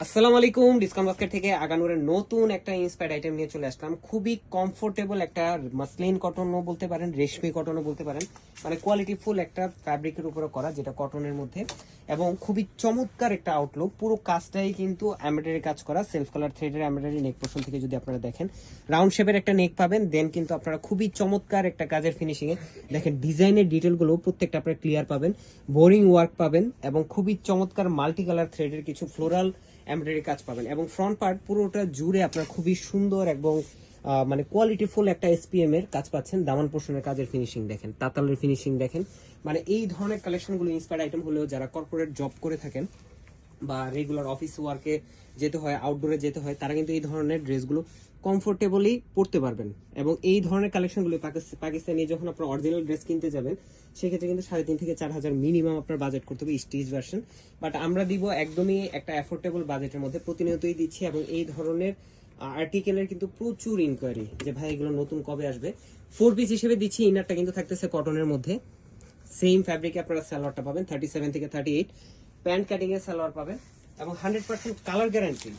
আসসালামু আলাইকুম। Discount basket থেকে আগানুরের নতুন একটা ইন্সপায়ার্ড আইটেম নিয়ে চলে আসলাম। খুবই কমফোর্টেবল একটা মাসলিন কটনও বলতে পারেন, রেশমি কটনও বলতে পারেন, মানে কোয়ালিটি ফুল একটা ফ্যাব্রিকের উপরে করা, যেটা কটনের মধ্যে, এবং খুবই চমৎকার একটা আউটলুক। পুরো কাজটাই কিন্তু এমব্রয়ডারি কাজ করা, সেলফ কালার থ্রেডের এমব্রয়ডারি। নেক পোর্শন থেকে যদি আপনারা দেখেন রাউন্ড শেপের একটা নেক পাবেন, দেন কিন্তু আপনারা খুবই চমৎকার একটা কাজের ফিনিশিং এ দেখেন ডিজাইনের ডিটেলগুলো প্রত্যেকটা আপনারা ক্লিয়ার পাবেন, বোরিং ওয়ার্ক পাবেন, এবং খুবই চমৎকার মাল্টি কালার থ্রেডের কিছু ফ্লোরাল এমব্রয়ডারি কাজ পাবেন। এবং ফ্রন্ট পার্ট পুরোটা জুড়ে আপনার খুবই সুন্দর এবং মানে কোয়ালিটি ফুল একটা এসপিএম এর কাজ পাচ্ছেন। দামান পোর্শনের কাজের ফিনিশিং দেখেন, তাতালের ফিনিশিং দেখেন। মানে এই ধরনের কালেকশনগুলো ইন্সপায়ার্ড আইটেম হলেও যারা কর্পোরেট জব করে থাকেন বা রেগুলার অফিস ওয়ার্কে যেতে হয়, আউটডোরে যেতে হয়, তারা কিন্তু এই ধরনের ড্রেসগুলো কমফোর্টেবলি পরতে পারবেন। এবং এই ধরনের কালেকশনগুলো পাকিস্তানি যখন আপনার অরিজিনাল ড্রেস কিনতে যাবেন, সেক্ষেত্রে কিন্তু 3,500 থেকে 4,000 মিনিমাম আপনার বাজেট করতে হবে স্টিচ ভার্সন। বাট আমরা দিব একদমই একটা অ্যাফোর্ডেবল বাজেটের মধ্যে, প্রতিনিয়তই দিচ্ছি। এবং এই ধরনের আর্টিকেলের কিন্তু প্রচুর ইনকোয়ারি যে ভাই এগুলো নতুন কবে আসবে। 4 পিস হিসেবে দিচ্ছি। ইনারটা কিন্তু থাকতেছে কটনের মধ্যে, সেম ফ্যাব্রিকে আপনারা সালোয়ারটা পাবেন 37 থেকে 38, প্যান্ট কাটিং এর সালোয়ার পাবেন, এবং 100% কালার গ্যারান্টি।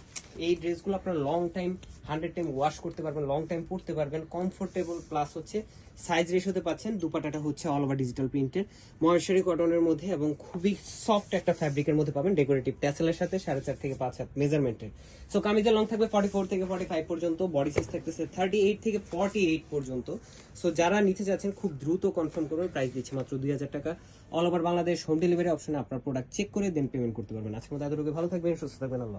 এই ড্রেসগুলো আপনারা লং টাইম 100 টাইম ওয়াশ করতে পারবেন, লং টাইম পরতে পারবেন, কমফোর্টেবল, প্লাস হচ্ছে সাইজ রেশোতে পাচ্ছেন। দুপাটাটা হচ্ছে অল ওভার ডিজিটাল প্রিন্টের মহেশ্বরী কটনের মধ্যে, এবং খুবই সফট একটা ফ্যাব্রিকের মধ্যে পাবেন, ডেকোরেটিভ ট্যাসেলের সাথে 4.5 থেকে 5 হাত মেজারমেন্টের। সো কামিজের লং থাকবে 44 থেকে 45 পর্যন্ত, বডি সাইজ থাকতেছে 38 থেকে 48 পর্যন্ত। সো যারা নিতে যাচ্ছেন খুব দ্রুত কনফার্ম করবেন। প্রাইস দিচ্ছে মাত্র 2,000 টাকা। All over Bangladesh home delivery অপশনে আপনার প্রোডাক্ট চেক করে দেন পেমেন্ট করতে পারবেন। আজকের মতো এতটুকু, ভালো থাকবেন, সুস্থ থাকবেন, আল্লাহ।